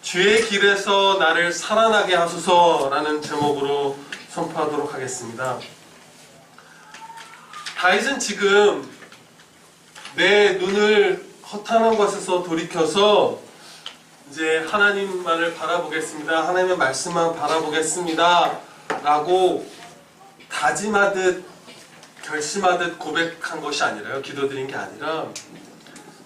주의 길에서 나를 살아나게 하소서라는 제목으로 선포하도록 하겠습니다. 다윗은 지금 내 눈을 허탄한 것에서 돌이켜서 이제 하나님만을 바라보겠습니다. 하나님의 말씀만 바라보겠습니다. 라고 다짐하듯 결심하듯 고백한 것이 아니라요. 기도드린 게 아니라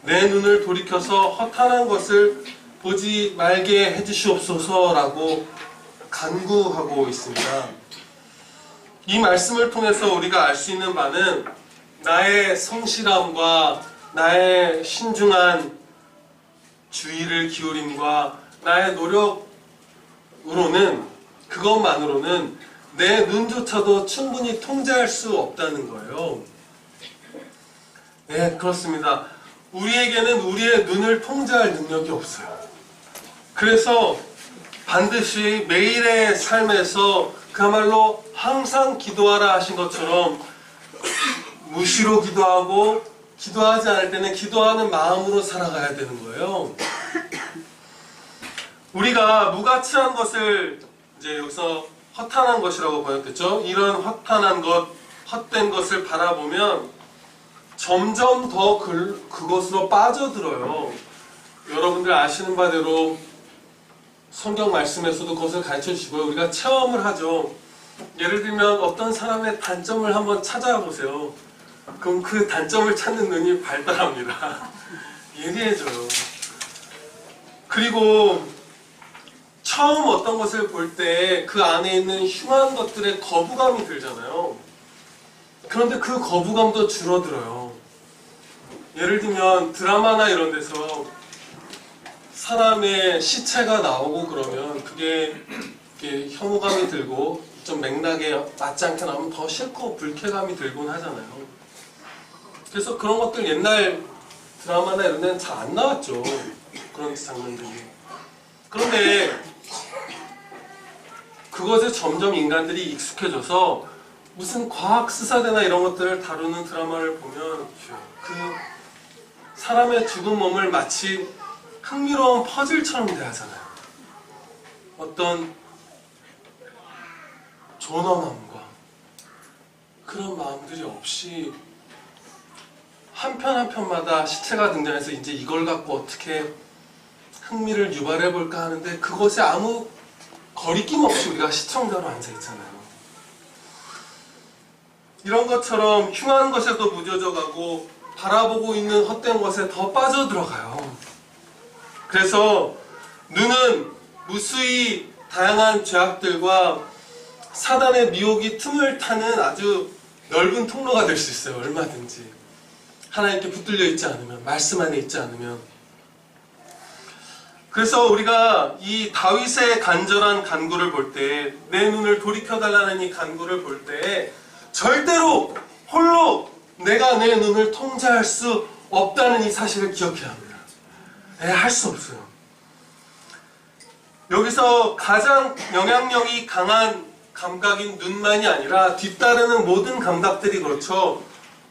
내 눈을 돌이켜서 허탄한 것을 보지 말게 해주시옵소서라고 간구하고 있습니다. 이 말씀을 통해서 우리가 알 수 있는 바는 나의 성실함과 나의 신중한 주의를 기울임과 나의 노력으로는 그것만으로는 내 눈조차도 충분히 통제할 수 없다는 거예요. 네, 그렇습니다. 우리에게는 우리의 눈을 통제할 능력이 없어요. 그래서 반드시 매일의 삶에서 그야말로 항상 기도하라 하신 것처럼 무시로 기도하고 기도하지 않을 때는 기도하는 마음으로 살아가야 되는 거예요. 우리가 무가치한 것을 이제 여기서 허탄한 것이라고 번역했죠. 이런 허탄한 것, 헛된 것을 바라보면 점점 더 그것으로 빠져들어요. 여러분들 아시는 바대로 성경 말씀에서도 그것을 가르쳐 주시고요. 우리가 체험을 하죠. 예를 들면 어떤 사람의 단점을 한번 찾아보세요. 그럼 그 단점을 찾는 눈이 발달합니다. 예리해져요. 그리고 처음 어떤 것을 볼 때 그 안에 있는 흉한 것들에 거부감이 들잖아요. 그런데 그 거부감도 줄어들어요. 예를 들면 드라마나 이런 데서 사람의 시체가 나오고 그러면 그게 혐오감이 들고 좀 맥락에 맞지 않게 나오면 더 싫고 불쾌감이 들곤 하잖아요. 그래서 그런 것들 옛날 드라마나 이런 데는 잘 안 나왔죠. 그런 장면들이. 그런데 그것에 점점 인간들이 익숙해져서 무슨 과학 수사대나 이런 것들을 다루는 드라마를 보면 그 사람의 죽은 몸을 마치 흥미로운 퍼즐처럼 대하잖아요. 어떤 존엄함과 그런 마음들이 없이 한 편 한 편마다 시체가 등장해서 이제 이걸 갖고 어떻게 흥미를 유발해볼까 하는데 그것에 아무 거리낌 없이 우리가 시청자로 앉아있잖아요. 이런 것처럼 흉한 것에도 무뎌져가고 바라보고 있는 헛된 것에 더 빠져들어가요. 그래서 눈은 무수히 다양한 죄악들과 사단의 미혹이 틈을 타는 아주 넓은 통로가 될 수 있어요. 얼마든지. 하나님께 붙들려 있지 않으면, 말씀 안에 있지 않으면. 그래서 우리가 이 다윗의 간절한 간구를 볼 때, 내 눈을 돌이켜달라는 이 간구를 볼 때 절대로 홀로 내가 내 눈을 통제할 수 없다는 이 사실을 기억해야 합니다. 할 수 없어요. 여기서 가장 영향력이 강한 감각인 눈만이 아니라 뒤따르는 모든 감각들이 그렇죠.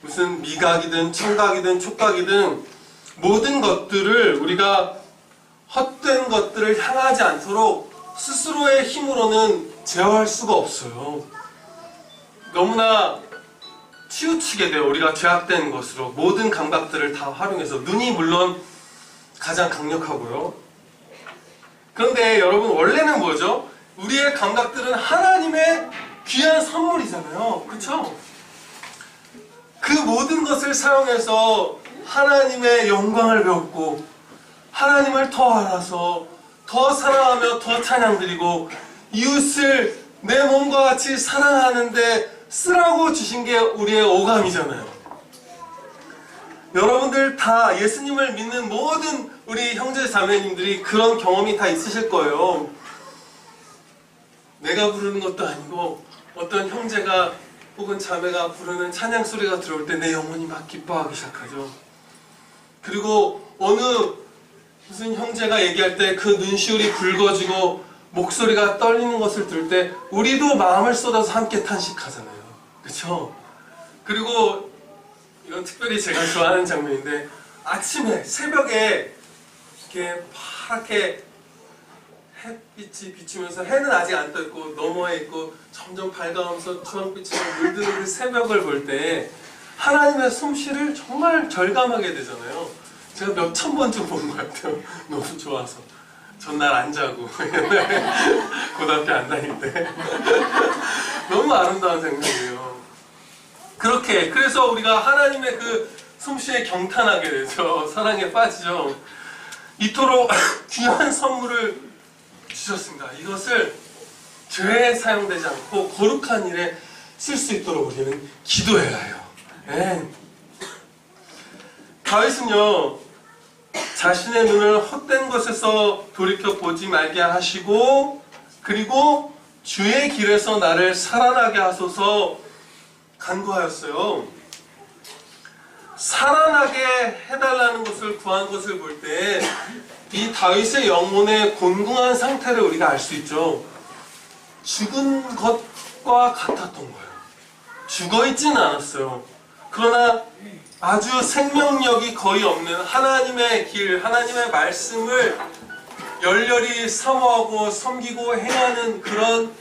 무슨 미각이든 청각이든 촉각이든 모든 것들을 우리가 헛된 것들을 향하지 않도록 스스로의 힘으로는 제어할 수가 없어요. 너무나 치우치게 돼요. 우리가 죄악된 것으로 모든 감각들을 다 활용해서. 눈이 물론 가장 강력하고요. 그런데 여러분 원래는 뭐죠? 우리의 감각들은 하나님의 귀한 선물이잖아요. 그렇죠? 그 모든 것을 사용해서 하나님의 영광을 배웠고 하나님을 더 알아서 더 사랑하며 더 찬양드리고 이웃을 내 몸과 같이 사랑하는데 쓰라고 주신 게 우리의 오감이잖아요. 여러분들 다 예수님을 믿는 모든 우리 형제 자매님들이 그런 경험이 다 있으실 거예요. 내가 부르는 것도 아니고 어떤 형제가 혹은 자매가 부르는 찬양 소리가 들어올 때 내 영혼이 막 기뻐하기 시작하죠. 그리고 어느 무슨 형제가 얘기할 때 그 눈시울이 붉어지고 목소리가 떨리는 것을 들을 때 우리도 마음을 쏟아서 함께 탄식하잖아요. 그렇죠? 그리고 이건 특별히 제가 좋아하는 장면인데 아침에 새벽에 이렇게 파랗게 햇빛이 비추면서 해는 아직 안 떠 있고 너머에 있고 점점 밝아오면서 주황빛으로 물드는 그 새벽을 볼 때 하나님의 솜씨를 정말 절감하게 되잖아요. 제가 몇 천 번쯤 본 것 같아요. 너무 좋아서. 전날 안 자고 고등학교 안 다닐 때 너무 아름다운 생각이에요. 그렇게 그래서 우리가 하나님의 그 솜씨에 경탄하게 되죠. 사랑에 빠지죠. 이토록 귀한 선물을 주셨습니다. 이것을 죄에 사용되지 않고 거룩한 일에 쓸 수 있도록 우리는 기도해야 해요. 네. 다윗은요, 자신의 눈을 헛된 것에서 돌이켜 보지 말게 하시고, 그리고 주의 길에서 나를 살아나게 하소서 간구하였어요. 살아나게 해달라는 것을 구한 것을 볼 때 이 다윗의 영혼의 곤궁한 상태를 우리가 알 수 있죠. 죽은 것과 같았던 거예요. 죽어있지는 않았어요. 그러나 아주 생명력이 거의 없는 하나님의 길, 하나님의 말씀을 열렬히 사모하고 섬기고 행하는 그런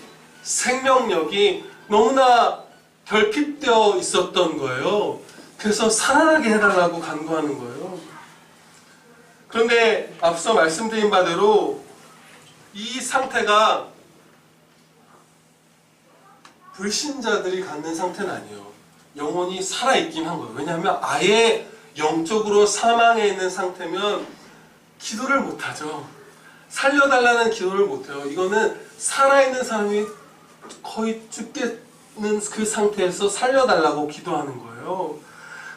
생명력이 너무나 결핍되어 있었던 거예요. 그래서 살아나게 해달라고 간구하는 거예요. 그런데 앞서 말씀드린 바대로 이 상태가 불신자들이 갖는 상태는 아니에요. 영혼이 살아있긴 한 거예요. 왜냐하면 아예 영적으로 사망해 있는 상태면 기도를 못하죠. 살려달라는 기도를 못해요. 이거는 살아있는 사람이 거의 죽겠는 그 상태에서 살려달라고 기도하는 거예요.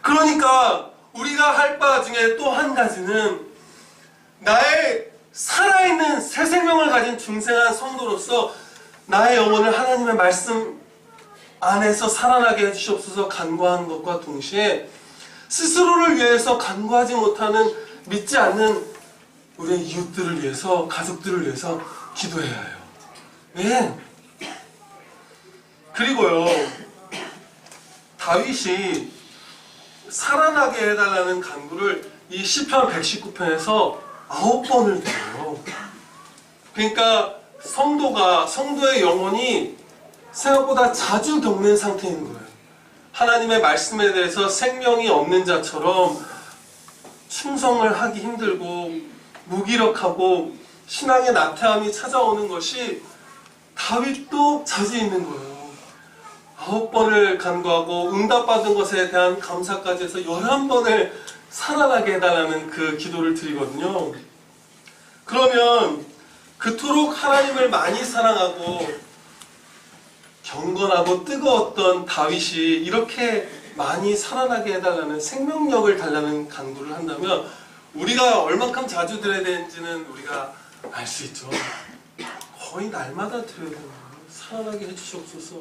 그러니까 우리가 할 바 중에 또 한 가지는 나의 살아있는 새 생명을 가진 중생한 성도로서 나의 영혼을 하나님의 말씀 안에서 살아나게 해주시옵소서 간구하는 것과 동시에 스스로를 위해서 간구하지 못하는 믿지 않는 우리의 이웃들을 위해서, 가족들을 위해서 기도해야 해요. 네. 그리고요, 다윗이 살아나게 해달라는 간구를 이 시편 119편에서 9번을 드려요. 그러니까 성도의 영혼이 생각보다 자주 겪는 상태인 거예요. 하나님의 말씀에 대해서 생명이 없는 자처럼 충성을 하기 힘들고 무기력하고 신앙의 나태함이 찾아오는 것이 다윗도 자주 있는 거예요. 9번을 간구하고 응답받은 것에 대한 감사까지 해서 11번을 살아나게 해달라는 그 기도를 드리거든요. 그러면 그토록 하나님을 많이 사랑하고 경건하고 뜨거웠던 다윗이 이렇게 많이 살아나게 해달라는 생명력을 달라는 간구를 한다면 우리가 얼만큼 자주 드려야 되는지는 우리가 알 수 있죠. 거의 날마다 드려야 되는 거예요. 살아나게 해주시옵소서.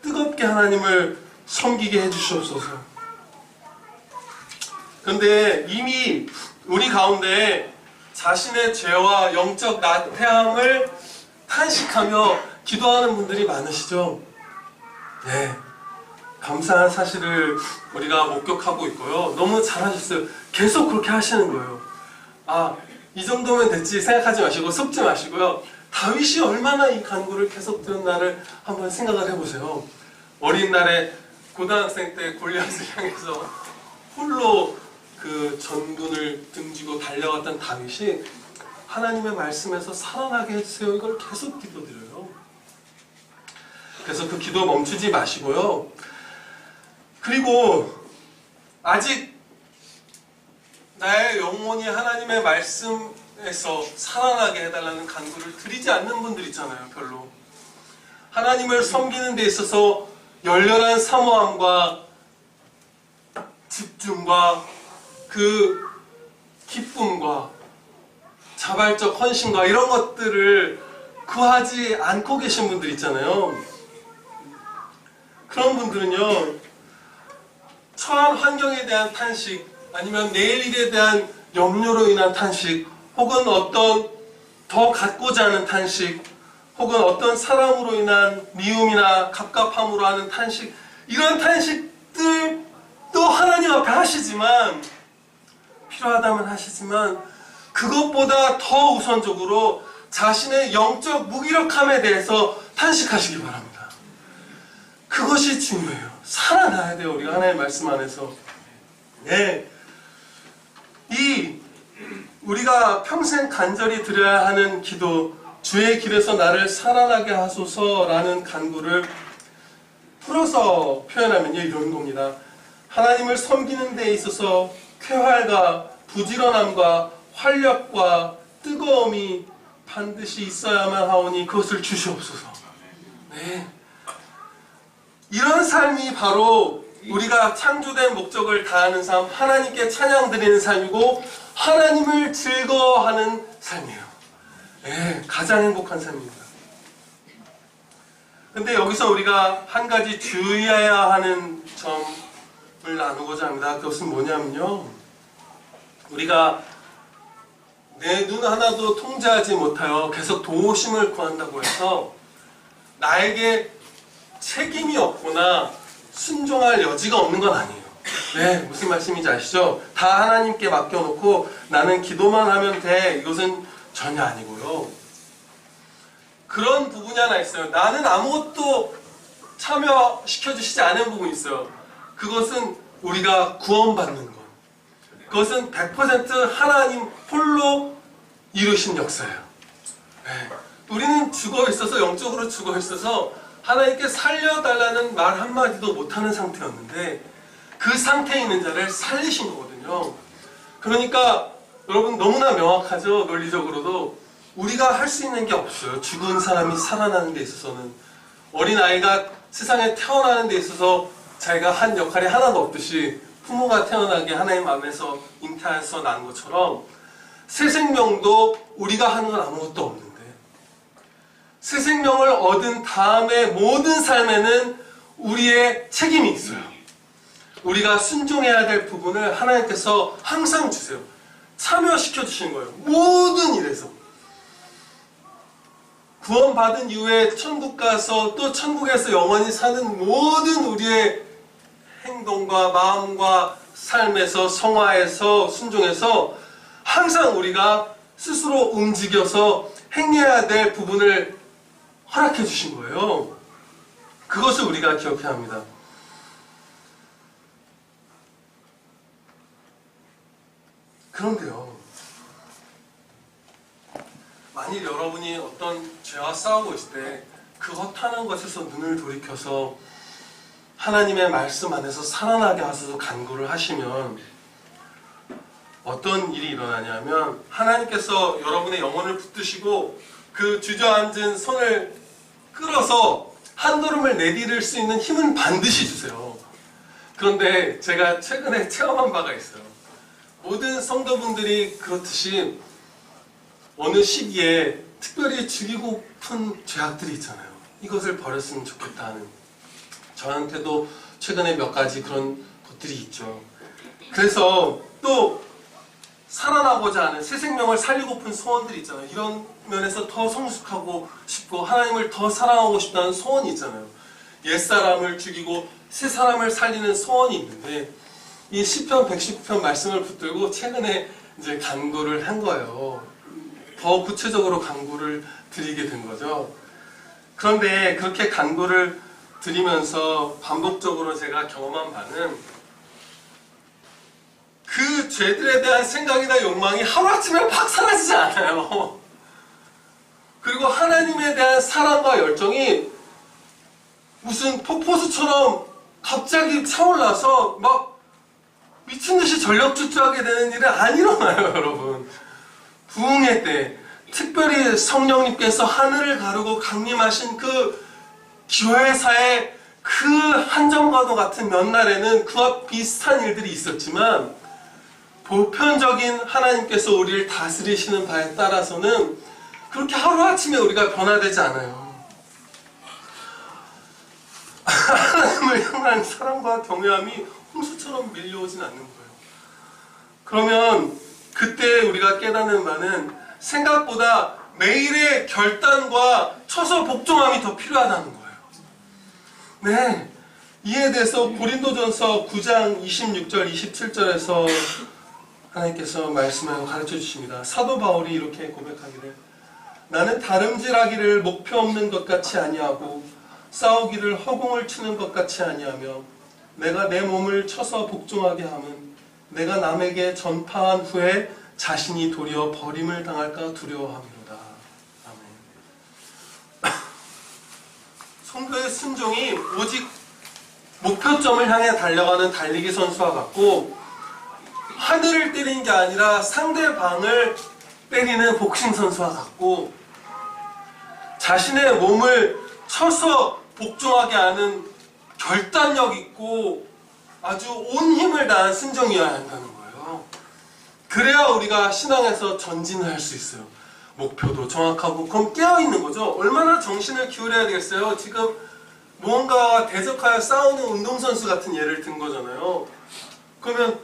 뜨겁게 하나님을 섬기게 해주시옵소서. 그런데 이미 우리 가운데 자신의 죄와 영적 나태함을 탄식하며 기도하는 분들이 많으시죠? 네. 감사한 사실을 우리가 목격하고 있고요. 너무 잘하셨어요. 계속 그렇게 하시는 거예요. 아, 이 정도면 됐지 생각하지 마시고 속지 마시고요. 다윗이 얼마나 이 간구를 계속 들었나를 한번 생각을 해보세요. 어린 날에 고등학생 때 골리앗을 향해서 홀로 그 전군을 등지고 달려갔던 다윗이 하나님의 말씀에서 살아나게 해주세요. 이걸 계속 기도드려요. 그래서 그 기도 멈추지 마시고요. 그리고 아직 나의 영혼이 하나님의 말씀에서 살아나게 해달라는 간구를 드리지 않는 분들 있잖아요. 별로. 하나님을 섬기는 데 있어서 열렬한 사모함과 집중과 그 기쁨과 자발적 헌신과 이런 것들을 구하지 않고 계신 분들 있잖아요. 그런 분들은요, 처한 환경에 대한 탄식, 아니면 내일 일에 대한 염려로 인한 탄식, 혹은 어떤 더 갖고자 하는 탄식, 혹은 어떤 사람으로 인한 미움이나 갑갑함으로 하는 탄식, 이런 탄식들도 하나님 앞에 하시지만, 필요하다면 하시지만, 그것보다 더 우선적으로 자신의 영적 무기력함에 대해서 탄식하시기 바랍니다. 그것이 중요해요. 살아나야 돼요. 우리가 하나님의 말씀 안에서. 네. 우리가 평생 간절히 드려야 하는 기도, 주의 길에서 나를 살아나게 하소서라는 간구를 풀어서 표현하면요, 이런 겁니다. 하나님을 섬기는 데 있어서 쾌활과 부지런함과 활력과 뜨거움이 반드시 있어야만 하오니 그것을 주시옵소서. 네. 이런 삶이 바로 우리가 창조된 목적을 다하는 삶, 하나님께 찬양 드리는 삶이고 하나님을 즐거워하는 삶이에요. 네, 가장 행복한 삶입니다. 근데 여기서 우리가 한 가지 주의해야 하는 점을 나누고자 합니다. 그것은 뭐냐면요, 우리가 내 눈 하나도 통제하지 못하여 계속 도우심을 구한다고 해서 나에게 책임이 없거나 순종할 여지가 없는 건 아니에요. 네, 무슨 말씀인지 아시죠? 다 하나님께 맡겨놓고 나는 기도만 하면 돼, 이것은 전혀 아니고요. 그런 부분이 하나 있어요. 나는 아무것도 참여시켜주시지 않은 부분이 있어요. 그것은 우리가 구원받는 것. 그것은 100% 하나님 홀로 이루신 역사예요. 네. 우리는 죽어있어서, 영적으로 죽어있어서 하나님께 살려달라는 말 한마디도 못하는 상태였는데 그 상태에 있는 자를 살리신 거거든요. 그러니까 여러분 너무나 명확하죠. 논리적으로도 우리가 할 수 있는 게 없어요. 죽은 사람이 살아나는 데 있어서는. 어린아이가 세상에 태어나는 데 있어서 자기가 한 역할이 하나도 없듯이 부모가 태어나게 하나님 마음에서 잉태해서 난 것처럼 새 생명도 우리가 하는 건 아무것도 없는데 새 생명을 얻은 다음에 모든 삶에는 우리의 책임이 있어요. 우리가 순종해야 될 부분을 하나님께서 항상 주세요. 참여시켜 주시는 거예요. 모든 일에서. 구원받은 이후에 천국 가서 또 천국에서 영원히 사는 모든 우리의 행동과 마음과 삶에서, 성화에서, 순종해서 항상 우리가 스스로 움직여서 행해야 될 부분을 허락해 주신 거예요. 그것을 우리가 기억해야 합니다. 그런데요, 만일 여러분이 어떤 죄와 싸우고 있을 때 그 허탄한 것에서 눈을 돌이켜서 하나님의 말씀 안에서 살아나게 하셔서 간구를 하시면 어떤 일이 일어나냐면 하나님께서 여러분의 영혼을 붙드시고 그 주저앉은 손을 끌어서 한 걸음을 내디딜 수 있는 힘은 반드시 주세요. 그런데 제가 최근에 체험한 바가 있어요. 모든 성도분들이 그렇듯이 어느 시기에 특별히 죽이고픈 죄악들이 있잖아요. 이것을 버렸으면 좋겠다 하는. 저한테도 최근에 몇 가지 그런 것들이 있죠. 그래서 또 살아나고자 하는 새 생명을 살리고픈 소원들이 있잖아요. 이런 면에서 더 성숙하고 싶고 하나님을 더 사랑하고 싶다는 소원이 있잖아요. 옛사람을 죽이고 새 사람을 살리는 소원이 있는데 이 시편 119편 말씀을 붙들고 최근에 이제 간구를 한 거예요. 더 구체적으로 간구를 드리게 된 거죠. 그런데 그렇게 간구를 드리면서 반복적으로 제가 경험한 바는 그 죄들에 대한 생각이나 욕망이 하루아침에 팍 사라지지 않아요. 그리고 하나님에 대한 사랑과 열정이 무슨 폭포수처럼 갑자기 차올라서 막 미친듯이 전력질주하게 되는 일은 안 일어나요, 여러분. 부흥회 때 특별히 성령님께서 하늘을 가르고 강림하신 그 교회사의 그 한 점과도 같은 몇 날에는 그와 비슷한 일들이 있었지만 보편적인 하나님께서 우리를 다스리시는 바에 따라서는 그렇게 하루아침에 우리가 변화되지 않아요. 하나님을 향한 사랑과 경외함이 홍수처럼 밀려오진 않는 거예요. 그러면 그때 우리가 깨닫는 바는 생각보다 매일의 결단과 처소 복종함이 더 필요하다는 거예요. 네, 이에 대해서 고린도전서 9장 26절 27절에서 하나님께서 말씀하고 가르쳐 주십니다. 사도 바울이 이렇게 고백하기를 나는 다름질하기를 목표 없는 것 같이 아니하고 싸우기를 허공을 치는 것 같이 아니하며 내가 내 몸을 쳐서 복종하게 함은 내가 남에게 전파한 후에 자신이 도리어 버림을 당할까 두려워함이로다. 아멘. 성도의 순종이 오직 목표점을 향해 달려가는 달리기 선수와 같고 하늘을 때리는 게 아니라 상대방을 때리는 복싱 선수와 같고 자신의 몸을 쳐서 복종하게 하는 결단력 있고 아주 온 힘을 다한 순종이어야 한다는 거예요. 그래야 우리가 신앙에서 전진을 할 수 있어요. 목표도 정확하고 그럼 깨어있는 거죠. 얼마나 정신을 기울여야 되겠어요. 지금 무언가와 대적하여 싸우는 운동선수 같은 예를 든 거잖아요. 그러면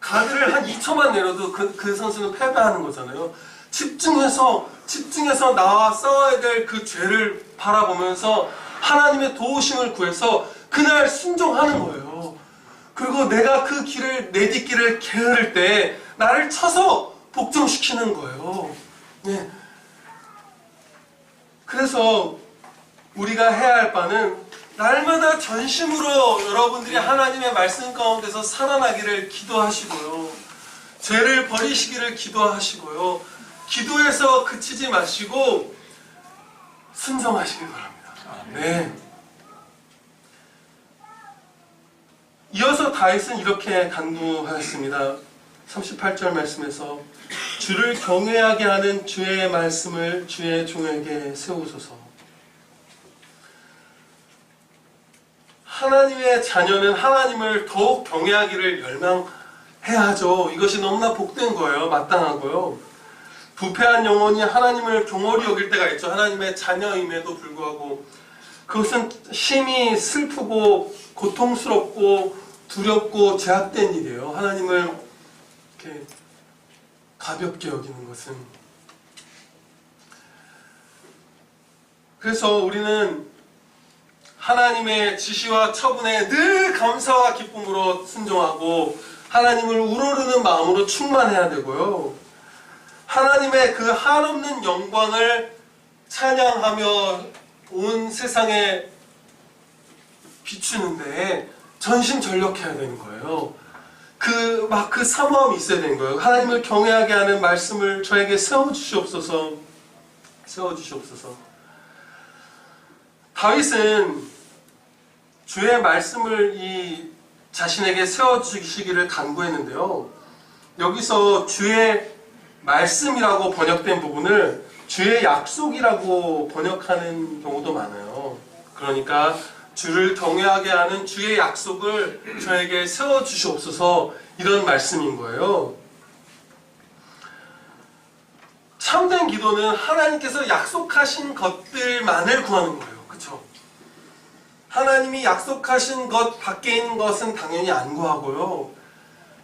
가드를 한 2초만 내려도 그 선수는 패배하는 거잖아요. 집중해서 나와 싸워야 될 그 죄를 바라보면서 하나님의 도우심을 구해서 그날 순종하는 거예요. 그리고 내가 그 길을 내딛기를 게으를 때 나를 쳐서 복종시키는 거예요. 네. 그래서 우리가 해야 할 바는 날마다 전심으로 여러분들이 하나님의 말씀 가운데서 살아나기를 기도하시고요. 죄를 버리시기를 기도하시고요. 기도해서 그치지 마시고 순종하시길 바랍니다. 네. 이어서 다윗은 이렇게 간구하였습니다. 38절 말씀에서 주를 경외하게 하는 주의 말씀을 주의 종에게 세우소서. 하나님의 자녀는 하나님을 더욱 경외하기를 열망해야죠. 이것이 너무나 복된 거예요. 마땅하고요. 부패한 영혼이 하나님을 경홀히 여길 때가 있죠. 하나님의 자녀임에도 불구하고 그것은 심히 슬프고 고통스럽고 두렵고 제약된 일이에요. 하나님을 이렇게 가볍게 여기는 것은. 그래서 우리는 하나님의 지시와 처분에 늘 감사와 기쁨으로 순종하고 하나님을 우러르는 마음으로 충만해야 되고요. 하나님의 그 한없는 영광을 찬양하며 온 세상에 비추는데 전심전력해야 되는 거예요. 그 사모함이 있어야 되는 거예요. 하나님을 경외하게 하는 말씀을 저에게 세워주시옵소서. 다윗은 주의 말씀을 자신에게 세워주시기를 간구했는데요. 여기서 주의 말씀이라고 번역된 부분을 주의 약속이라고 번역하는 경우도 많아요. 그러니까 주를 경외하게 하는 주의 약속을 저에게 세워주시옵소서, 이런 말씀인 거예요. 참된 기도는 하나님께서 약속하신 것들만을 구하는 거예요. 그렇죠? 하나님이 약속하신 것 밖에 있는 것은 당연히 안 구하고요.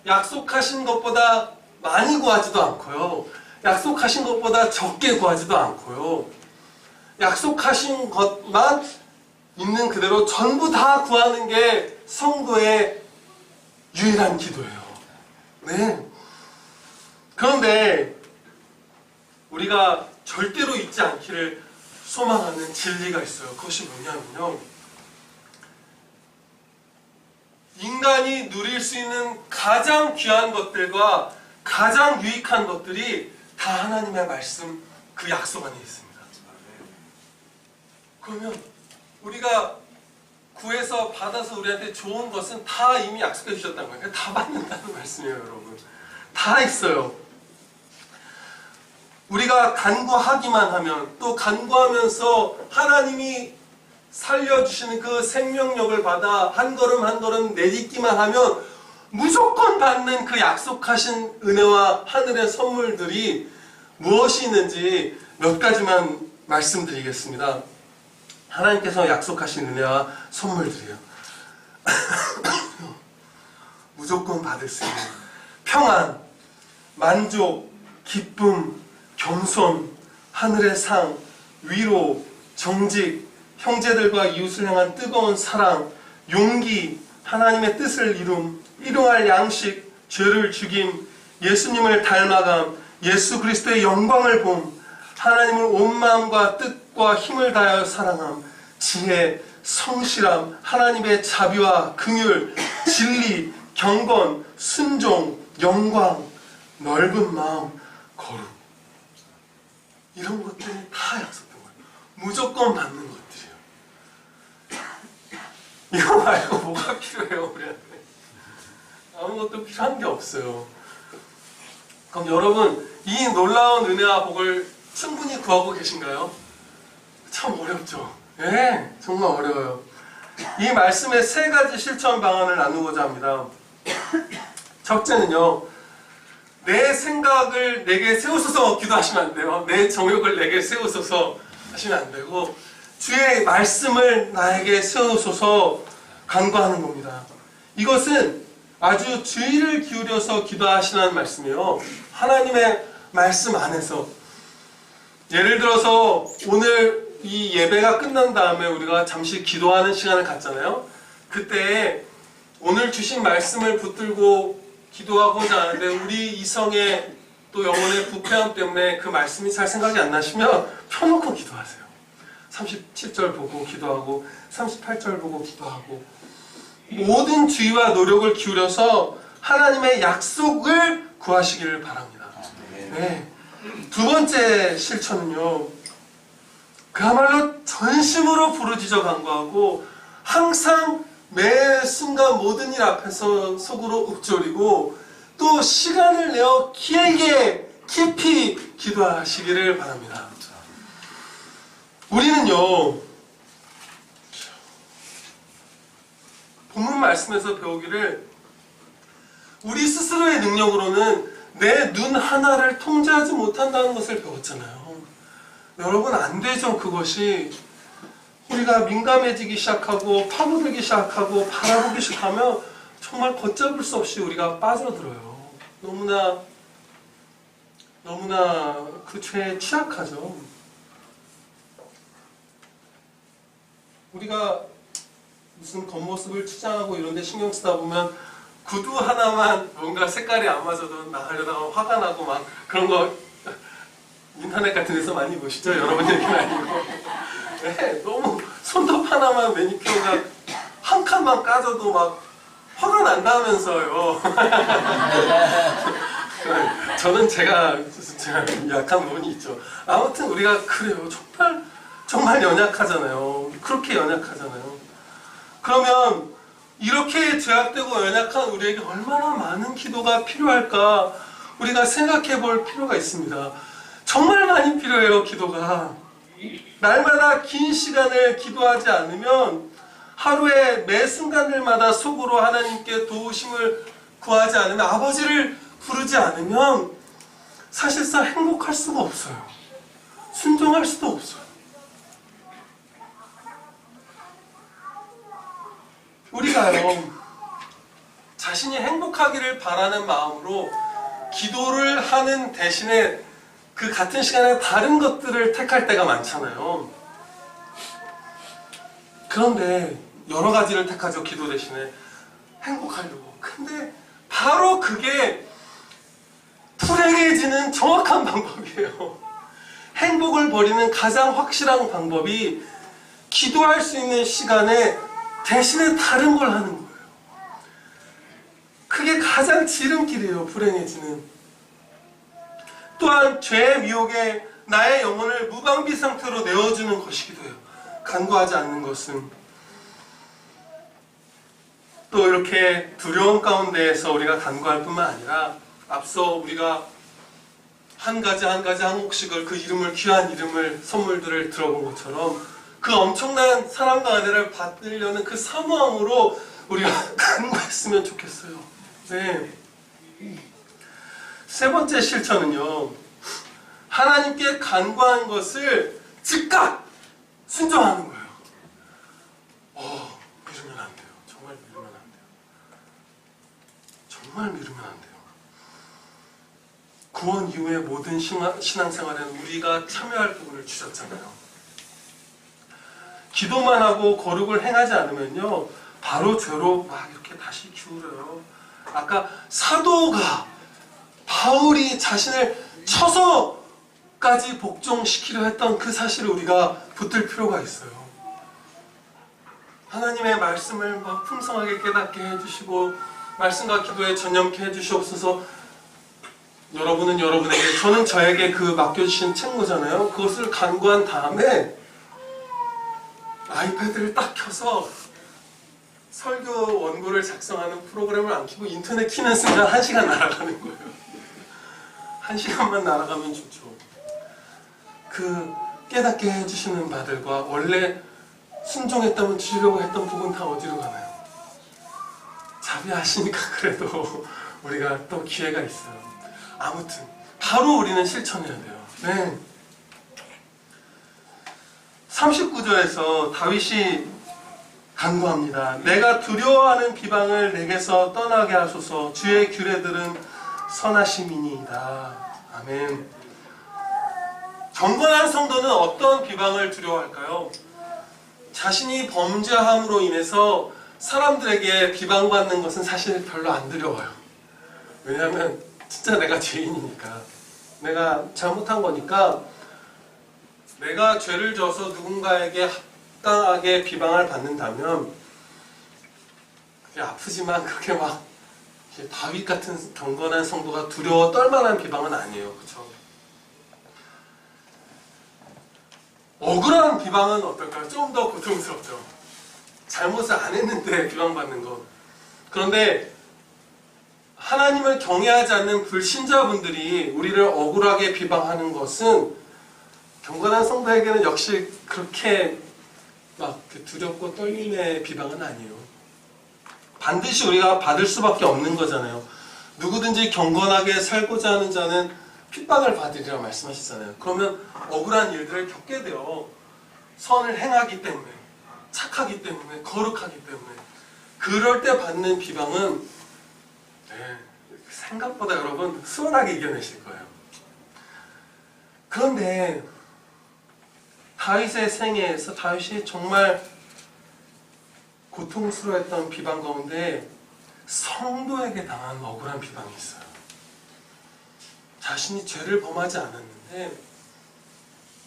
약속하신 것보다 많이 구하지도 않고요. 약속하신 것보다 적게 구하지도 않고요. 약속하신 것만 있는 그대로 전부 다 구하는 게 성도의 유일한 기도예요. 네. 그런데 우리가 절대로 잊지 않기를 소망하는 진리가 있어요. 그것이 뭐냐면요, 인간이 누릴 수 있는 가장 귀한 것들과 가장 유익한 것들이 다 하나님의 말씀, 그 약속 안에 있습니다. 그러면 우리가 구해서 받아서 우리한테 좋은 것은 다 이미 약속해 주셨다는 거예요. 다 받는다는 말씀이에요, 여러분. 다 있어요. 우리가 간구하기만 하면, 또 간구하면서 하나님이 살려주시는 그 생명력을 받아 한 걸음 한 걸음 내딛기만 하면 무조건 받는 그 약속하신 은혜와 하늘의 선물들이 무엇이 있는지 몇 가지만 말씀드리겠습니다. 하나님께서 약속하신 은혜와 선물들이요. 무조건 받을 수 있는 평안, 만족, 기쁨, 겸손, 하늘의 상, 위로, 정직, 형제들과 이웃을 향한 뜨거운 사랑, 용기, 하나님의 뜻을 일용할 양식, 죄를 죽임, 예수님을 닮아감, 예수 그리스도의 영광을 봄, 하나님을 온 마음과 뜻과 힘을 다하여 사랑함, 지혜, 성실함, 하나님의 자비와 긍휼, 진리, 경건, 순종, 영광, 넓은 마음, 거룩. 이런 것들이 다 약속된 거예요. 무조건 받는 것들이에요. 이거 말고 뭐가 필요해요, 우리한테? 아무것도 필요한 게 없어요. 그럼 여러분, 이 놀라운 은혜와 복을 충분히 구하고 계신가요? 참 어렵죠. 네, 정말 어려워요. 이 말씀의 세 가지 실천 방안을 나누고자 합니다. 첫째는요, 내 생각을 내게 세우소서 기도하시면 안 돼요. 내 정욕을 내게 세우소서 하시면 안 되고, 주의 말씀을 나에게 세우소서 간구하는 겁니다. 이것은 아주 주의를 기울여서 기도하시라는 말씀이에요. 하나님의 말씀 안에서. 예를 들어서 오늘 이 예배가 끝난 다음에 우리가 잠시 기도하는 시간을 갖잖아요. 그때 오늘 주신 말씀을 붙들고 기도하고자 하는데 우리 이성의 또 영혼의 부패함 때문에 그 말씀이 잘 생각이 안 나시면 펴놓고 기도하세요. 37절 보고 기도하고 38절 보고 기도하고 모든 주의와 노력을 기울여서 하나님의 약속을 구하시기를 바랍니다. 네. 두 번째 실천은요, 그야말로 전심으로 부르짖어 간구하고 항상 매 순간 모든 일 앞에서 속으로 읊조리고 또 시간을 내어 길게 깊이 기도하시기를 바랍니다. 우리는요, 본문 말씀에서 배우기를 우리 스스로의 능력으로는 내 눈 하나를 통제하지 못한다는 것을 배웠잖아요. 여러분, 안 되죠. 그것이 우리가 민감해지기 시작하고 파고들기 시작하고 바라보기 시작하면 정말 걷잡을 수 없이 우리가 빠져들어요. 너무나 그 죄에 취약하죠. 우리가 무슨 겉모습을 치장하고 이런 데 신경 쓰다 보면 구두 하나만 뭔가 색깔이 안 맞아도 나가려다가 화가 나고 막 그런 거 인터넷 같은 데서 많이 보시죠? 여러분 얘기는 아니고. 네, 너무 손톱 하나만 매니큐어가 한 칸만 까져도 막 화가 난다면서요. 저는 제가 약한 부분이 있죠. 아무튼 우리가 그래요. 정말 연약하잖아요. 그렇게 연약하잖아요. 그러면 이렇게 죄악되고 연약한 우리에게 얼마나 많은 기도가 필요할까 우리가 생각해 볼 필요가 있습니다. 정말 많이 필요해요. 기도가. 날마다 긴 시간을 기도하지 않으면, 하루의 매 순간들마다 속으로 하나님께 도우심을 구하지 않으면, 아버지를 부르지 않으면 사실상 행복할 수가 없어요. 순종할 수도 없어요. 우리가요, 자신이 행복하기를 바라는 마음으로 기도를 하는 대신에 그 같은 시간에 다른 것들을 택할 때가 많잖아요. 그런데 여러 가지를 택하죠. 기도 대신에 행복하려고. 근데 바로 그게 불행해지는 정확한 방법이에요. 행복을 버리는 가장 확실한 방법이 기도할 수 있는 시간에 대신에 다른 걸 하는 거예요. 그게 가장 지름길이에요. 불행해지는. 또한 죄의 미혹에 나의 영혼을 무방비 상태로 내어주는 것이기도 해요. 간구하지 않는 것은. 또 이렇게 두려움 가운데에서 우리가 간구할 뿐만 아니라 앞서 우리가 한 가지 한 곡씩을, 그 이름을, 귀한 이름을, 선물들을 들어본 것처럼 그 엄청난 사랑과 은혜를 받으려는 그 사모함으로 우리가 간구했으면 좋겠어요. 네. 세 번째 실천은요, 하나님께 간구한 것을 즉각 순종하는 거예요. 미루면 안 돼요. 정말 미루면 안 돼요. 정말 미루면 안 돼요. 구원 이후의 모든 신앙생활에는 우리가 참여할 부분을 주셨잖아요. 기도만 하고 거룩을 행하지 않으면요, 바로 죄로 막 이렇게 다시 기울어요. 아까 사도가, 바울이 자신을 쳐서 끝까지 복종시키려 했던 그 사실을 우리가 붙들 필요가 있어요. 하나님의 말씀을 막 풍성하게 깨닫게 해주시고 말씀과 기도에 전념케 해주시옵소서. 여러분은 여러분에게, 저는 저에게 그 맡겨주신 책무잖아요. 그것을 간구한 다음에 아이패드를 딱 켜서 설교 원고를 작성하는 프로그램을 안 켜고 인터넷 키는 순간 1시간 날아가는 거예요. 1시간만 날아가면 좋죠. 그 깨닫게 해주시는 바들과 원래 순종했다면 주시려고 했던 부분 다 어디로 가나요? 자비하시니까 그래도 우리가 또 기회가 있어요. 아무튼 바로 우리는 실천해야 돼요. 네. 39절에서 다윗이 간구합니다. 내가 두려워하는 비방을 내게서 떠나게 하소서. 주의 규례들은 선하심이니이다. 아멘. 경건한 성도는 어떤 비방을 두려워할까요? 자신이 범죄함으로 인해서 사람들에게 비방받는 것은 사실 별로 안 두려워요. 왜냐하면 진짜 내가 죄인이니까, 내가 잘못한 거니까, 내가 죄를 져서 누군가에게 합당하게 비방을 받는다면 그게 아프지만 그렇게 막 다윗 같은 경건한 성도가 두려워 떨만한 비방은 아니에요. 그렇죠? 억울한 비방은 어떨까요? 좀 더 고통스럽죠. 잘못을 안 했는데 비방받는 것. 그런데 하나님을 경외하지 않는 불신자분들이 우리를 억울하게 비방하는 것은 경건한 성도에게는 역시 그렇게 막 두렵고 떨림의 비방은 아니에요. 반드시 우리가 받을 수밖에 없는 거잖아요. 누구든지 경건하게 살고자 하는 자는 핍박을 받으리라 말씀하시잖아요. 그러면 억울한 일들을 겪게 돼요. 선을 행하기 때문에, 착하기 때문에, 거룩하기 때문에. 그럴 때 받는 비방은 생각보다 여러분 수월하게 이겨내실 거예요. 그런데 다윗의 생애에서 다윗이 정말 고통스러웠던 비방 가운데 성도에게 당한 억울한 비방이 있어요. 자신이 죄를 범하지 않았는데,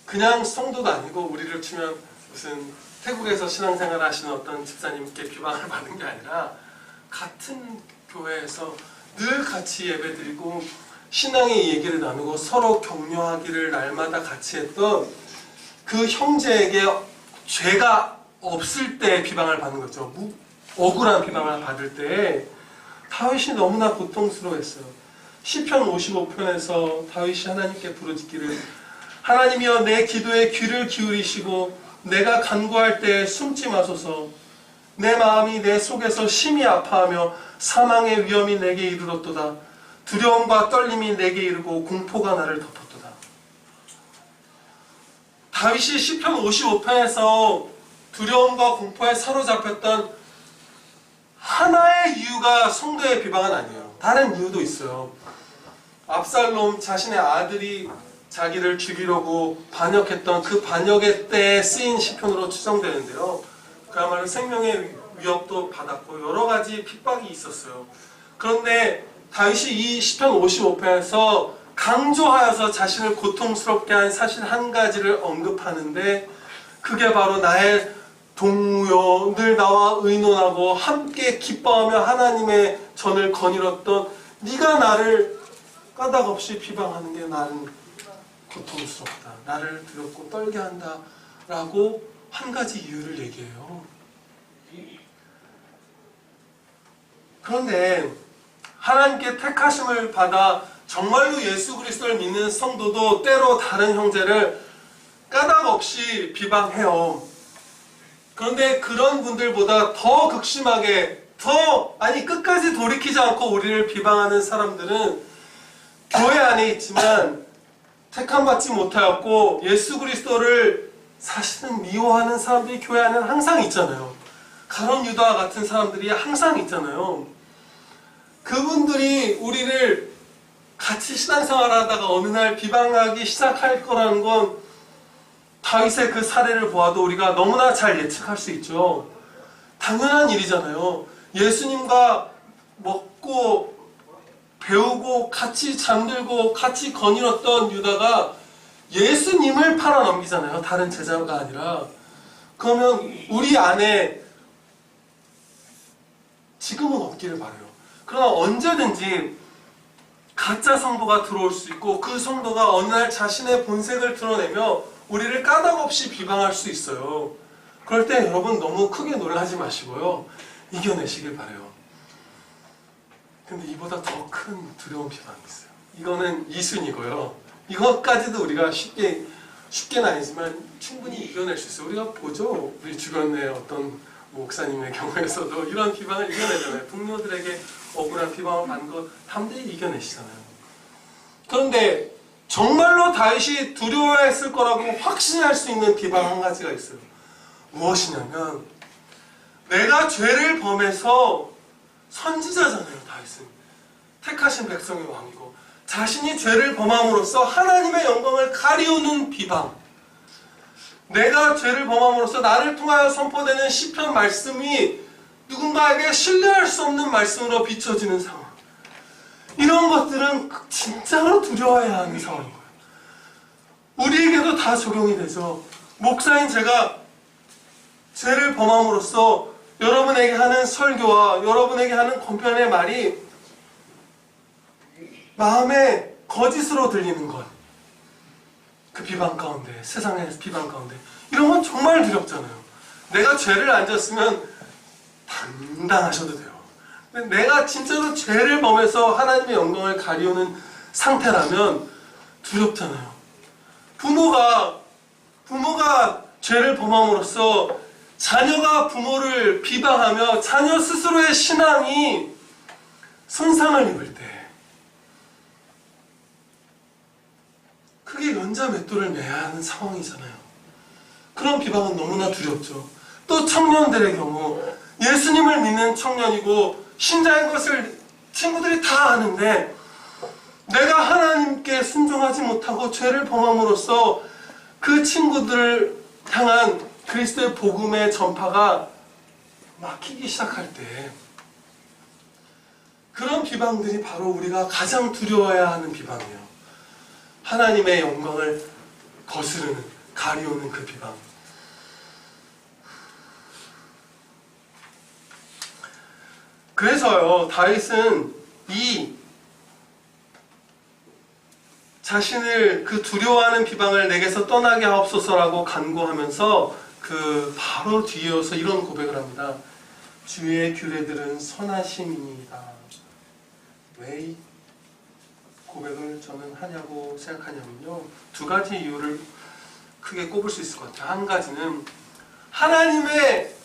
그냥 성도도 아니고 우리를 치면 무슨 태국에서 신앙생활 하시는 어떤 집사님께 비방을 받은 게 아니라 같은 교회에서 늘 같이 예배드리고 신앙의 얘기를 나누고 서로 격려하기를 날마다 같이 했던 그 형제에게 죄가 없을 때 비방을 받는 거죠. 억울한 비방을 받을 때 다윗이 너무나 고통스러워했어요. 시편 55편에서 다윗이 하나님께 부르짖기를, 하나님이여 내 기도에 귀를 기울이시고 내가 간구할 때 숨지 마소서. 내 마음이 내 속에서 심히 아파하며 사망의 위험이 내게 이르렀도다. 두려움과 떨림이 내게 이르고 공포가 나를 덮었도다. 다윗이 시편 55편에서 두려움과 공포에 사로잡혔던 하나의 이유가 성도의 비방은 아니에요. 다른 이유도 있어요. 압살롬 자신의 아들이 자기를 죽이려고 반역했던 그 반역의 때에 쓰인 시편으로 추정되는데요. 그야말로 생명의 위협도 받았고 여러 가지 핍박이 있었어요. 그런데 다윗이 이 시편 55편에서 강조하여서 자신을 고통스럽게 한 사실 한 가지를 언급하는데, 그게 바로 나의 동무여 늘 나와 의논하고 함께 기뻐하며 하나님의 전을 거닐었던 네가 나를 까닭없이 비방하는 게 나는 고통스럽다. 나를 두렵고 떨게 한다. 라고 한 가지 이유를 얘기해요. 그런데 하나님께 택하심을 받아 정말로 예수 그리스도를 믿는 성도도 때로 다른 형제를 까닭없이 비방해요. 그런데 그런 분들보다 더 극심하게, 끝까지 돌이키지 않고 우리를 비방하는 사람들은 교회 안에 있지만 택함받지 못하였고 예수 그리스도를 사실은 미워하는 사람들이 교회 안에는 항상 있잖아요. 가룟 유다와 같은 사람들이 항상 있잖아요. 그분들이 우리를 같이 신앙생활하다가 어느 날 비방하기 시작할 거라는 건 다윗의 그 사례를 보아도 우리가 너무나 잘 예측할 수 있죠. 당연한 일이잖아요. 예수님과 먹고 배우고 같이 잠들고 같이 거닐었던 유다가 예수님을 팔아넘기잖아요. 다른 제자가 아니라. 그러면 우리 안에 지금은 없기를 바라요. 그러나 언제든지 가짜 성도가 들어올 수 있고 그 성도가 어느 날 자신의 본색을 드러내며 우리를 까닭없이 비방할 수 있어요. 그럴 때 여러분 너무 크게 놀라지 마시고요. 이겨내시길 바라요. 근데 이보다 더 큰 두려운 비방이 있어요. 이거는 이순이고요. 이것까지도 우리가 쉽게는 아니지만 충분히 이겨낼 수 있어요. 우리가 보죠. 우리 주변의 어떤 목사님의 경우에서도 이런 비방을 이겨내잖아요. 동료들에게 억울한 비방을 받는 거 담대히 이겨내시잖아요. 그런데 정말로 다윗이 두려워했을 거라고 확신할 수 있는 비방 한 가지가 있어요. 무엇이냐면 내가 죄를 범해서 선지자잖아요. 다윗은 택하신 백성의 왕이고 자신이 죄를 범함으로써 하나님의 영광을 가리우는 비방, 내가 죄를 범함으로써 나를 통하여 선포되는 시편 말씀이 누군가에게 신뢰할 수 없는 말씀으로 비춰지는 상황, 이런 것들은 진짜로 두려워해야 하는 상황인 거예요. 우리에게도 다 적용이 되죠. 목사인 제가 죄를 범함으로써 여러분에게 하는 설교와 여러분에게 하는 권편의 말이 마음에 거짓으로 들리는 것, 그 비방 가운데, 세상의 비방 가운데, 이런 건 정말 두렵잖아요. 내가 죄를 안 졌으면 당당하셔도 돼요. 근데 내가 진짜로 죄를 범해서 하나님의 영광을 가리우는 상태라면 두렵잖아요. 부모가 죄를 범함으로써 자녀가 부모를 비방하며 자녀 스스로의 신앙이 손상을 입을 때 그게 연자맷돌을 매야 하는 상황이잖아요. 그런 비방은 너무나 두렵죠. 또 청년들의 경우 예수님을 믿는 청년이고 신자인 것을 친구들이 다 아는데 내가 하나님께 순종하지 못하고 죄를 범함으로써 그 친구들을 향한 그리스도의 복음의 전파가 막히기 시작할 때 그런 비방들이 바로 우리가 가장 두려워해야 하는 비방이에요. 하나님의 영광을 거스르는, 가리우는 그 비방. 그래서요, 다윗은 이 자신을 그 두려워하는 비방을 내게서 떠나게 하옵소서라고 간구하면서 그 바로 뒤에 이어서 이런 고백을 합니다. 주의 규례들은 선하심이니이다. 왜 이 고백을 저는 하냐고 생각하냐면요, 두 가지 이유를 크게 꼽을 수 있을 것 같아요. 한 가지는 하나님의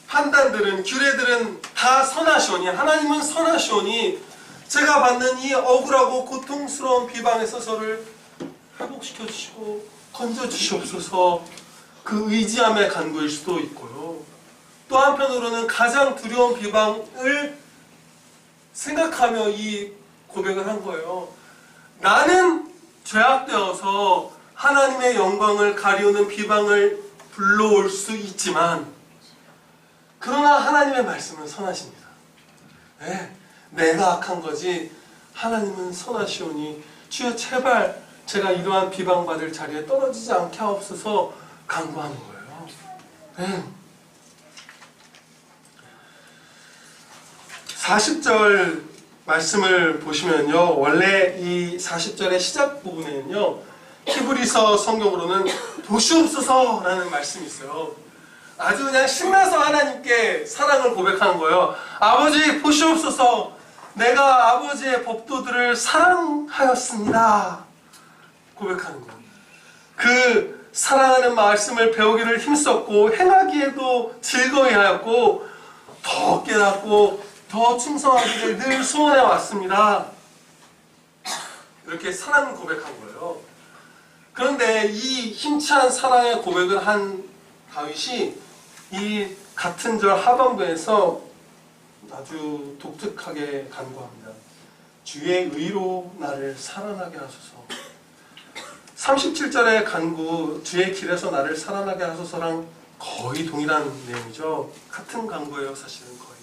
판단들은, 규례들은 다 선하시오니, 하나님은 선하시오니 제가 받는 이 억울하고 고통스러운 비방에서 저를 회복시켜 주시고 건져 주시옵소서, 그 의지함의 간구일 수도 있고요. 또 한편으로는 가장 두려운 비방을 생각하며 이 고백을 한 거예요. 나는 죄악되어서 하나님의 영광을 가리우는 비방을 불러올 수 있지만 그러나 하나님의 말씀은 선하십니다. 네, 내가 악한 거지 하나님은 선하시오니 주여 제발 제가 이러한 비방받을 자리에 떨어지지 않게 하옵소서 간구하는 거예요. 네. 40절 말씀을 보시면요, 원래 이 40절의 시작 부분에는요, 히브리서 성경으로는 보시옵소서라는 말씀이 있어요. 아주 그냥 신나서 하나님께 사랑을 고백하는 거예요. 아버지 보시옵소서, 내가 아버지의 법도들을 사랑하였습니다. 고백하는 거예요. 그 사랑하는 말씀을 배우기를 힘썼고 행하기에도 즐거워하였고 더 깨닫고 더 충성하기를 늘 소원해 왔습니다. 이렇게 사랑 고백한 거예요. 그런데 이 힘찬 사랑의 고백을 한 다윗이 이 같은 절 하반부에서 아주 독특하게 간구합니다. 주의 의로 나를 살아나게 하소서. 37절의 간구, 주의 길에서 나를 살아나게 하소서랑 거의 동일한 내용이죠. 같은 간구예요, 사실은 거의.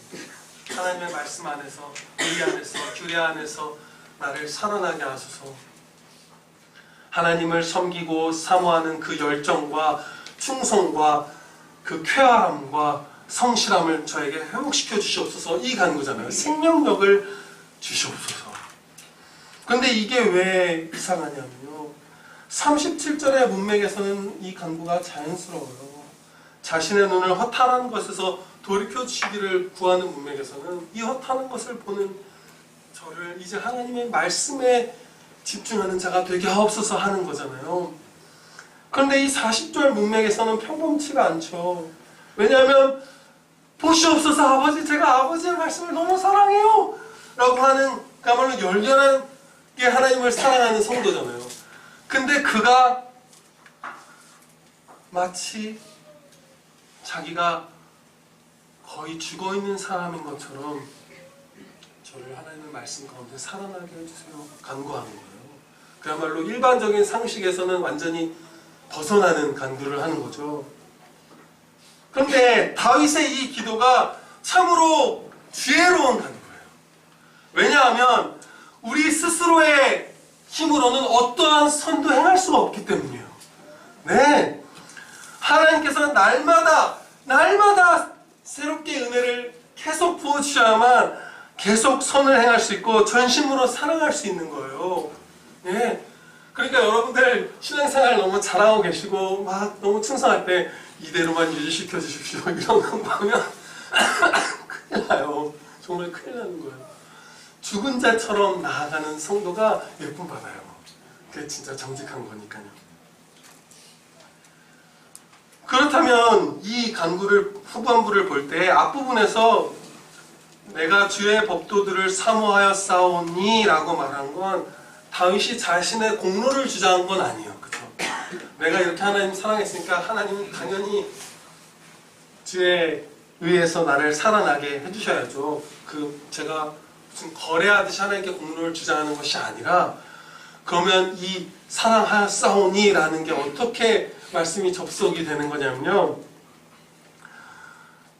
하나님의 말씀 안에서, 의리 안에서, 규례 안에서 나를 살아나게 하소서. 하나님을 섬기고 사모하는 그 열정과 충성과 그 쾌활함과 성실함을 저에게 회복시켜 주시옵소서. 이 간구잖아요. 생명력을 주시옵소서. 그런데 이게 왜 이상하냐면요, 37절의 문맥에서는 이 간구가 자연스러워요. 자신의 눈을 허탄한 것에서 돌이켜 주시기를 구하는 문맥에서는 이 허탄한 것을 보는 저를 이제 하나님의 말씀에 집중하는 자가 되게 하옵소서 하는 거잖아요. 그런데 이 40절 문맥에서는 평범치가 않죠. 왜냐하면 보시옵소서 아버지, 제가 아버지의 말씀을 너무 사랑해요 라고 하는 그야말로 열렬하게 하나님을 사랑하는 성도잖아요. 근데 그가 마치 자기가 거의 죽어있는 사람인 것처럼 저를 하나님의 말씀 가운데 살아나게 해주세요 간구하는 거예요. 그야말로 일반적인 상식에서는 완전히 벗어나는 간구를 하는 거죠. 그런데 다윗의 이 기도가 참으로 지혜로운 간구예요. 왜냐하면 우리 스스로의 힘으로는 어떠한 선도 행할 수가 없기 때문이에요. 네, 하나님께서는 날마다 새롭게 은혜를 계속 부어주셔야만 계속 선을 행할 수 있고 전심으로 사랑할 수 있는 거예요. 예. 그러니까 여러분들 신앙생활 너무 잘하고 계시고 막 너무 충성할 때 이대로만 유지시켜 주십시오 이런 거 보면 큰일 나요. 정말 큰일 나는 거예요. 죽은 자처럼 나아가는 성도가 예쁨 받아요. 그게 진짜 정직한 거니까요. 그렇다면 이 간구를 후반부를 볼 때 앞부분에서 내가 주의 법도들을 사모하여 싸우니 라고 말한 건 다윗이 자신의 공로를 주장한 건 아니에요. 그렇죠? 내가 이렇게 하나님 사랑했으니까 하나님은 당연히 주에 의해서 나를 살아나게 해주셔야죠. 제가 무슨 거래하듯이 하나님께 공로를 주장하는 것이 아니라, 그러면 이 사랑하여 싸우니 라는 게 어떻게 말씀이 접속이 되는 거냐면요,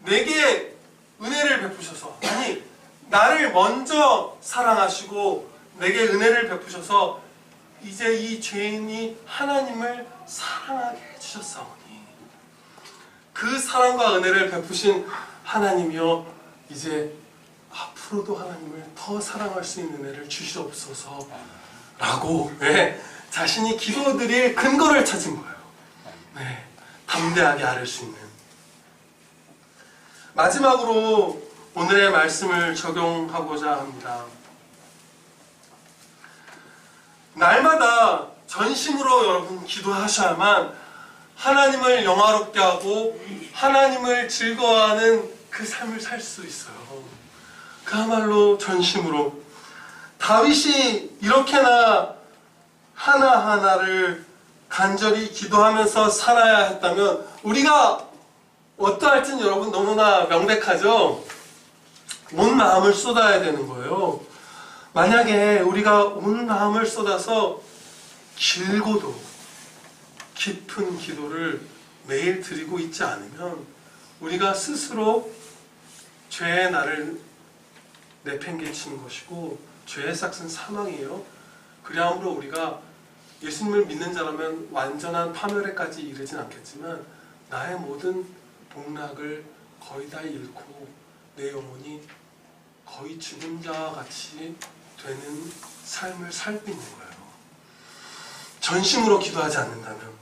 내게 은혜를 베푸셔서, 아니 나를 먼저 사랑하시고 내게 은혜를 베푸셔서 이제 이 죄인이 하나님을 사랑하게 해주셨사오니 그 사랑과 은혜를 베푸신 하나님이여 이제 앞으로도 하나님을 더 사랑할 수 있는 은혜를 주시옵소서 라고 자신이 기도드릴 근거를 찾은 거예요. 담대하게 아뢰 수 있는. 마지막으로 오늘의 말씀을 적용하고자 합니다. 날마다 전심으로 여러분 기도하셔야만 하나님을 영화롭게 하고 하나님을 즐거워하는 그 삶을 살 수 있어요. 그야말로 전심으로. 다윗이 이렇게나 하나하나를 간절히 기도하면서 살아야 했다면 우리가 어떠할지는 여러분 너무나 명백하죠? 온 마음을 쏟아야 되는 거예요. 만약에 우리가 온 마음을 쏟아서 길고도 깊은 기도를 매일 드리고 있지 않으면 우리가 스스로 죄의 나를 내팽개치는 것이고 죄의 삭은 사망이에요. 그리함으로 우리가 예수님을 믿는 자라면 완전한 파멸에까지 이르진 않겠지만 나의 모든 복락을 거의 다 잃고 내 영혼이 거의 죽은 자와 같이 되는 삶을 살고 있는 거예요. 전심으로 기도하지 않는다면.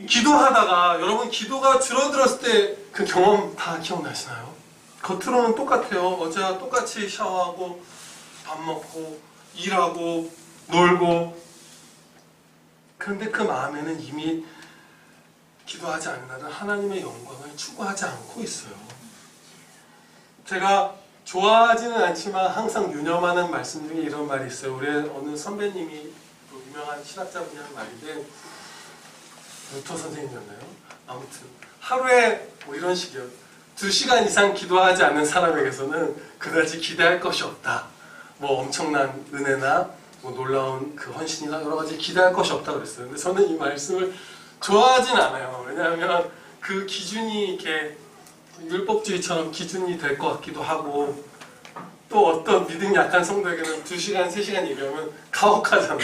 기도하다가 여러분 기도가 줄어들었을 때 그 경험 다 기억나시나요? 겉으로는 똑같아요. 어제와 똑같이 샤워하고 밥 먹고 일하고 놀고, 그런데 그 마음에는 이미 기도하지 않는다는 하나님의 영광을 추구하지 않고 있어요. 제가 좋아하지는 않지만 항상 유념하는 말씀 중에 이런 말이 있어요. 우리 어느 선배님이 유명한 신학자분이 한 말인데, 루터 선생님이었나요? 아무튼 하루에 뭐 이런 식이요. 2시간 이상 기도하지 않는 사람에게서는 그다지 기대할 것이 없다. 뭐 엄청난 은혜나 뭐 놀라운 그 헌신이나 여러 가지 기대할 것이 없다 그랬어요. 근데 저는 이 말씀을 좋아하진 않아요. 왜냐하면 그 기준이 이렇게 율법주의처럼 기준이 될 것 같기도 하고, 또 어떤 믿음이 약한 성도에게는 2시간, 3시간 얘기하면 가혹하잖아요.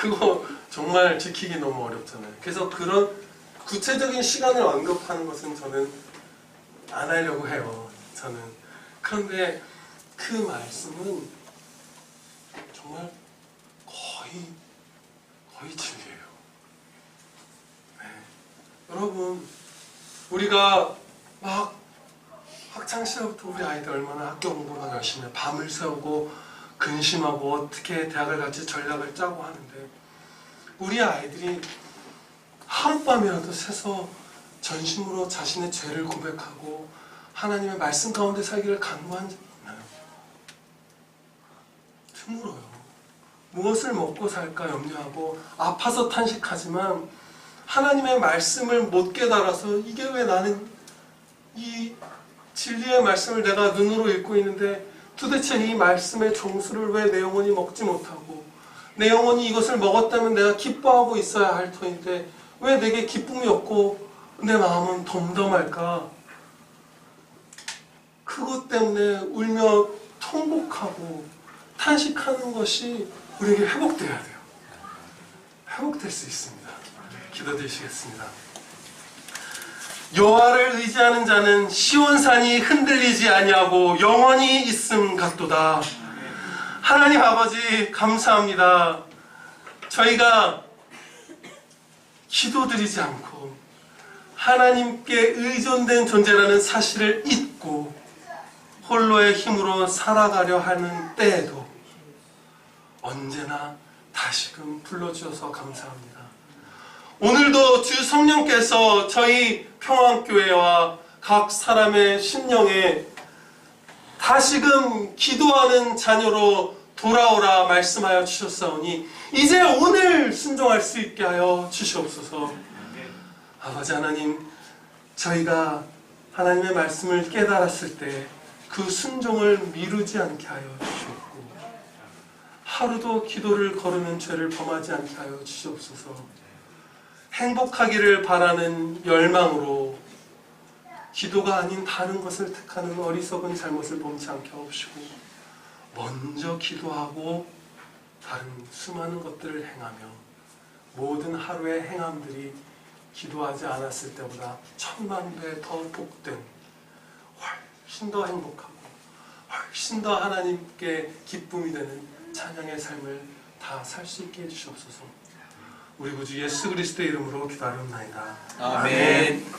그거 정말 지키기 너무 어렵잖아요. 그래서 그런 구체적인 시간을 언급하는 것은 저는 안 하려고 해요. 저는. 그런데 그 말씀은 정말 거의 진리예요. 네. 여러분, 우리가 막 학창 시절부터 우리 아이들 얼마나 학교 공부만 열심히 해요. 밤을 새우고 근심하고 어떻게 대학을 갈지 전략을 짜고 하는데 우리 아이들이 하룻밤이라도 새서 전심으로 자신의 죄를 고백하고 하나님의 말씀 가운데 살기를 간구한 적이 있나요? 드물어요. 무엇을 먹고 살까 염려하고 아파서 탄식하지만 하나님의 말씀을 못 깨달아서 이게 왜 나는 이 진리의 말씀을 내가 눈으로 읽고 있는데 도대체 이 말씀의 종수를 왜 내 영혼이 먹지 못하고 내 영혼이 이것을 먹었다면 내가 기뻐하고 있어야 할 터인데 왜 내게 기쁨이 없고 내 마음은 덤덤할까? 그것 때문에 울며 통곡하고 탄식하는 것이 우리에게 회복돼야 돼요. 회복될 수 있습니다. 기도드리시겠습니다. 여호와를 의지하는 자는 시온산이 흔들리지 아니하고 영원히 있음 같도다. 하나님 아버지 감사합니다. 저희가 기도드리지 않고 하나님께 의존된 존재라는 사실을 잊고 홀로의 힘으로 살아가려 하는 때에도 언제나 다시금 불러주셔서 감사합니다. 오늘도 주 성령께서 저희 평안교회와 각 사람의 심령에 다시금 기도하는 자녀로 돌아오라 말씀하여 주셨사오니 이제 오늘 순종할 수 있게 하여 주시옵소서. 아버지 하나님, 저희가 하나님의 말씀을 깨달았을 때 그 순종을 미루지 않게 하여 주시옵고 하루도 기도를 거르는 죄를 범하지 않게 하여 주시옵소서. 행복하기를 바라는 열망으로 기도가 아닌 다른 것을 택하는 어리석은 잘못을 범치 않게 하옵시고 먼저 기도하고 다른 수많은 것들을 행하며 모든 하루의 행함들이 기도하지 않았을 때보다 1000만 배 더 복된 훨씬 더 행복하고 훨씬 더 하나님께 기쁨이 되는 찬양의 삶을 다 살 수 있게 해주시옵소서. 우리 구주 예수 그리스도의 이름으로 기도하옵나이다. 아멘.